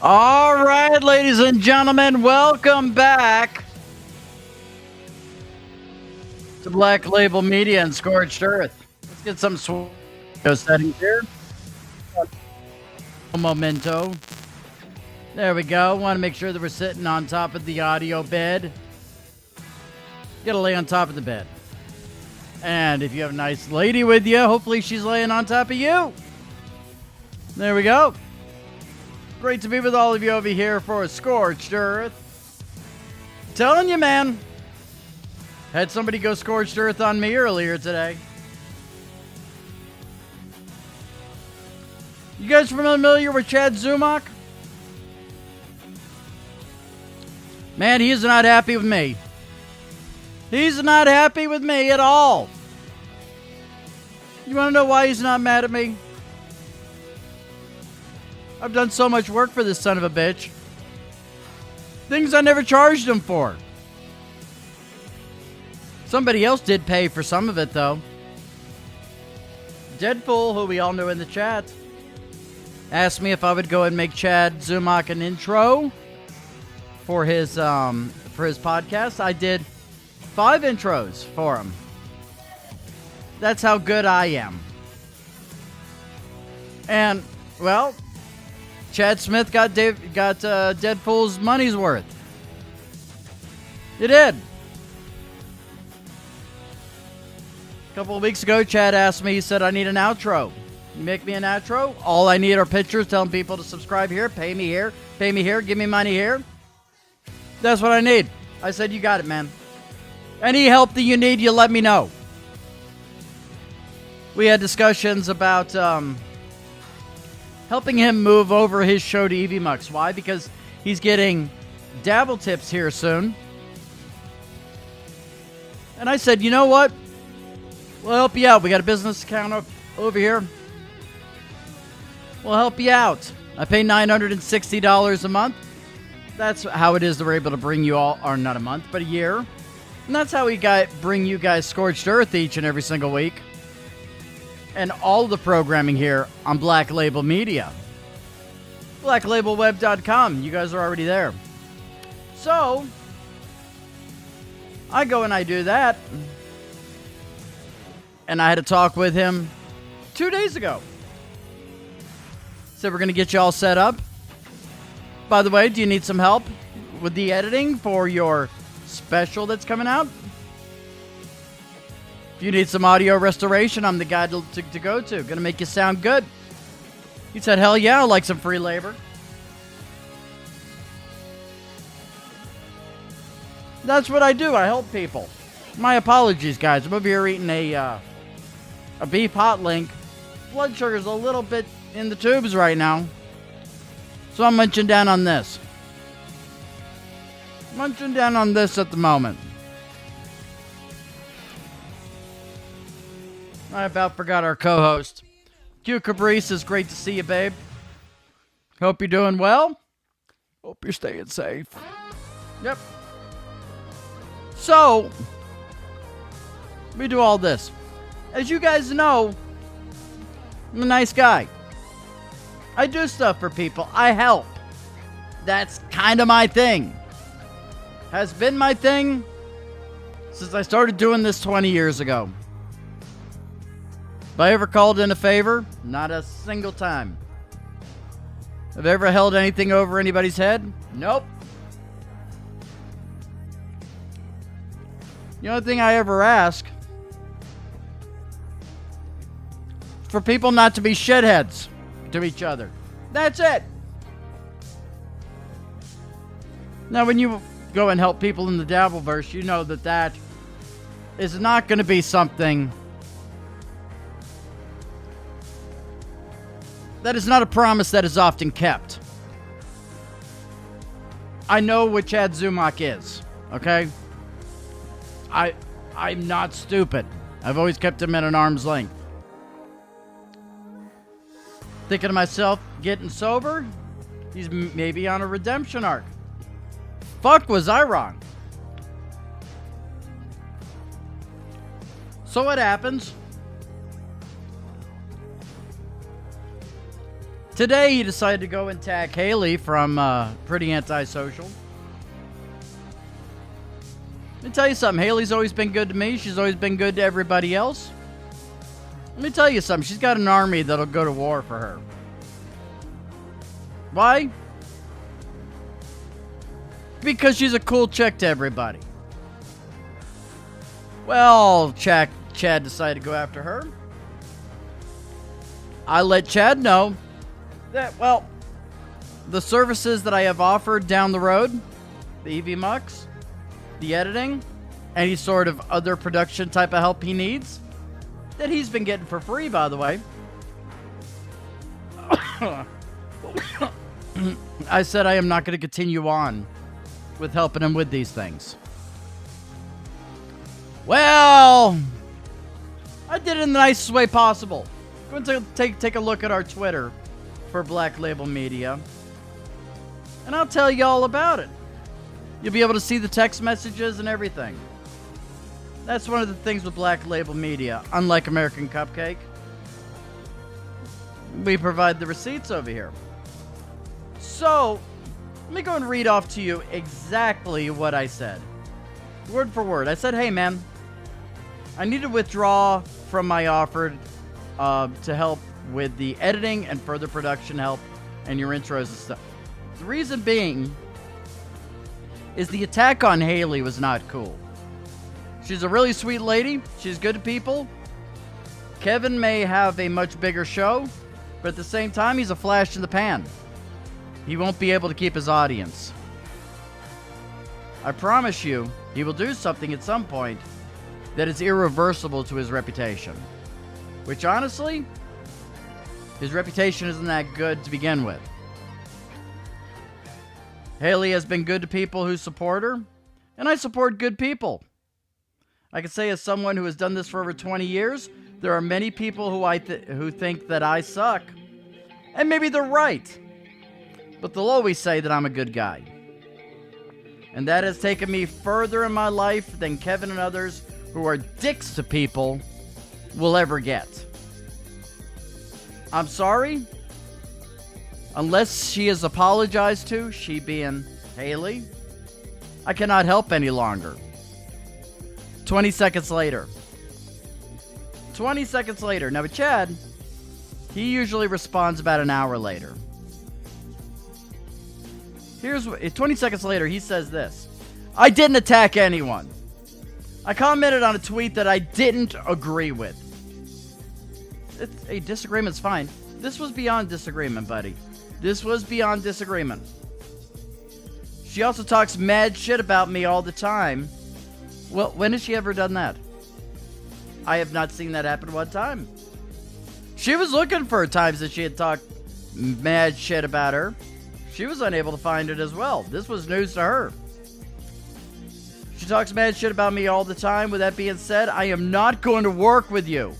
All right, ladies and gentlemen, welcome back to Black Label Media and Scorched Earth. Let's get some settings here. Memento. There we go. Want to make sure that we're sitting on top of the audio bed. Gotta lay on top of the bed. And if you have a nice lady with you, hopefully she's laying on top of you. There we go. Great to be with all of you over here for Scorched Earth. Telling you, man. Had somebody go Scorched Earth on me earlier today. You guys familiar with Chad Zumock? Man, he's not happy with me. He's not happy with me at all. You want to know why he's not mad at me? I've done so much work for this son of a bitch. Things I never charged him for. Somebody else did pay for some of it, though. Deadpool, who we all know in the chat, asked me if I would go and make Chad Zumock an intro for his podcast. I did 5 intros for him. That's how good I am. And, well, Chad Smith got Deadpool's money's worth. He did. A couple of weeks ago, Chad asked me, he said, I need an outro. You make me an outro? All I need are pictures telling people to subscribe here, pay me here, give me money here. That's what I need. I said, you got it, man. Any help that you need, you let me know. We had discussions about helping him move over his show to EVMux. Why? Because he's getting dabble tips here soon. And I said, you know what? We'll help you out. We got a business account over here. We'll help you out. I pay $960 a month. That's how it is that we're able to bring you all, or not a month, but a year. And that's how we bring you guys Scorched Earth each and every single week. And all the programming here on Black Label Media. BlackLabelWeb.com. You guys are already there. So, I go and I do that. And I had a talk with him 2 days ago. Said we're going to get you all set up. By the way, do you need some help with the editing for your special that's coming out? If you need some audio restoration, I'm the guy to go to. Gonna make you sound good. He said, hell yeah, I'd like some free labor. That's what I do. I help people. My apologies, guys. I'm over here eating a beef hot link. Blood sugar's a little bit in the tubes right now. So I'm munching down on this. Munching down on this at the moment. I about forgot our co-host. Q Caprice, is great to see you, babe. Hope you're doing well. Hope you're staying safe. Yep. So, we do all this. As you guys know, I'm a nice guy. I do stuff for people. I help. That's kind of my thing. Has been my thing since I started doing this 20 years ago. Have I ever called in a favor? Not a single time. Have I ever held anything over anybody's head? Nope. The only thing I ever ask is for people not to be shitheads to each other. That's it. Now, when you go and help people in the Dabbleverse, you know that is not going to be something. That is not a promise that is often kept. I know what Chad Zumock is, okay? I'm not stupid. I've always kept him at an arm's length. Thinking to myself, getting sober? He's maybe on a redemption arc. Fuck, was I wrong? So what happens? Today, he decided to go and tag Haley from Pretty Antisocial. Let me tell you something. Haley's always been good to me. She's always been good to everybody else. Let me tell you something. She's got an army that'll go to war for her. Why? Because she's a cool chick to everybody. Well, Chad decided to go after her. I let Chad know that, well, the services that I have offered down the road, the EV Mux, the editing, any sort of other production type of help he needs, that he's been getting for free, by the way. I said I am not going to continue on with helping him with these things. Well, I did it in the nicest way possible. Go and take a look at our Twitter for Black Label Media, and I'll tell you all about it. You'll be able to see the text messages and everything. That's one of the things with Black Label Media. Unlike American Cupcake, we provide the receipts over here. So, let me go and read off to you exactly what I said. Word for word. I said, hey man, I need to withdraw from my offer to help with the editing and further production help and your intros and stuff. The reason being is the attack on Haley was not cool. She's a really sweet lady. She's good to people. Kevin may have a much bigger show, but at the same time, he's a flash in the pan. He won't be able to keep his audience. I promise you, he will do something at some point that is irreversible to his reputation. Which, honestly, his reputation isn't that good to begin with. Haley has been good to people who support her, and I support good people. I can say, as someone who has done this for over 20 years, there are many people who think that I suck. And maybe they're right. But they'll always say that I'm a good guy. And that has taken me further in my life than Kevin and others who are dicks to people will ever get. I'm sorry. Unless she is apologized to, she being Haley, I cannot help any longer. 20 seconds later. 20 seconds later. Now with Chad, he usually responds about an hour later. Here's what, 20 seconds later, he says this. I didn't attack anyone. I commented on a tweet that I didn't agree with. A disagreement's fine. This was beyond disagreement, buddy. This was beyond disagreement. She also talks mad shit about me all the time. Well, when has she ever done that? I have not seen that happen one time. She was looking for times that she had talked mad shit about her. She was unable to find it as well. This was news to her. She talks mad shit about me all the time. With that being said, I am not going to work with you.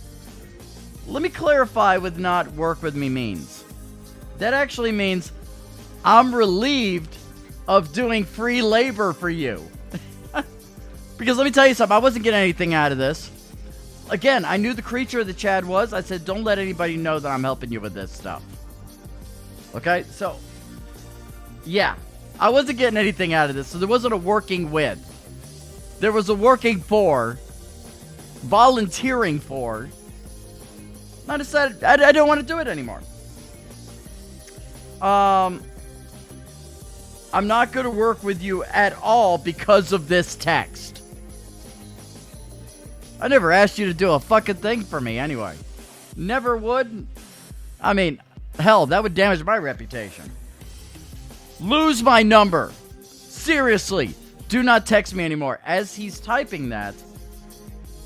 Let me clarify what not work with me means. That actually means I'm relieved of doing free labor for you. Because let me tell you something, I wasn't getting anything out of this. Again, I knew the creature that Chad was. I said, don't let anybody know that I'm helping you with this stuff. Okay, so, yeah. I wasn't getting anything out of this, so there wasn't a working with. There was a working for, volunteering for. I decided I don't want to do it anymore. I'm not going to work with you at all because of this text. I never asked you to do a fucking thing for me anyway. Never would. I mean, hell, that would damage my reputation. Lose my number. Seriously, do not text me anymore. As he's typing that,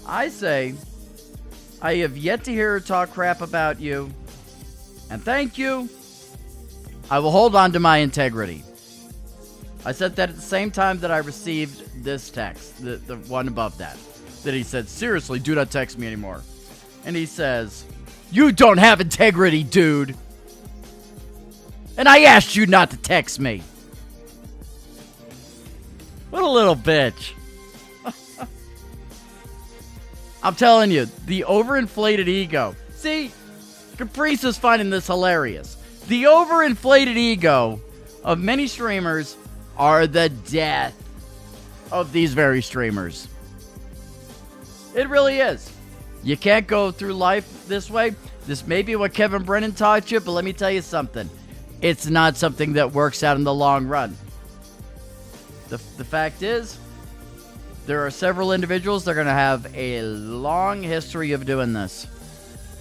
I say, I have yet to hear her talk crap about you. And thank you. I will hold on to my integrity. I said that at the same time that I received this text, the one above that he said, seriously, do not text me anymore. And he says, you don't have integrity, dude. And I asked you not to text me. What a little bitch. I'm telling you, the overinflated ego. See, Caprice is finding this hilarious. The overinflated ego of many streamers are the death of these very streamers. It really is. You can't go through life this way. This may be what Kevin Brennan taught you, but let me tell you something. It's not something that works out in the long run. The fact is, there are several individuals that are going to have a long history of doing this.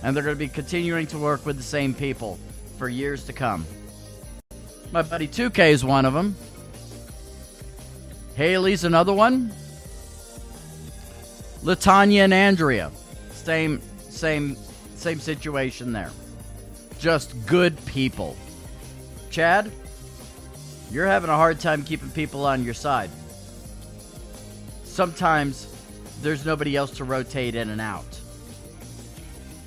And they're going to be continuing to work with the same people for years to come. My buddy 2K is one of them. Haley's another one. Latanya and Andrea. Same situation there. Just good people. Chad, you're having a hard time keeping people on your side. Sometimes there's nobody else to rotate in and out.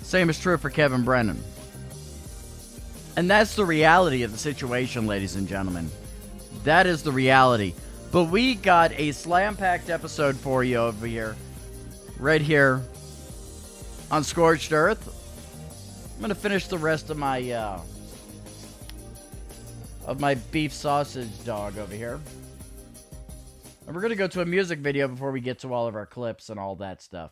Same is true for Kevin Brennan. And that's the reality of the situation, ladies and gentlemen. That is the reality. But we got a slam-packed episode for you over here. Right here on Scorched Earth. I'm going to finish the rest of my beef sausage dog over here. And we're going to go to a music video before we get to all of our clips and all that stuff.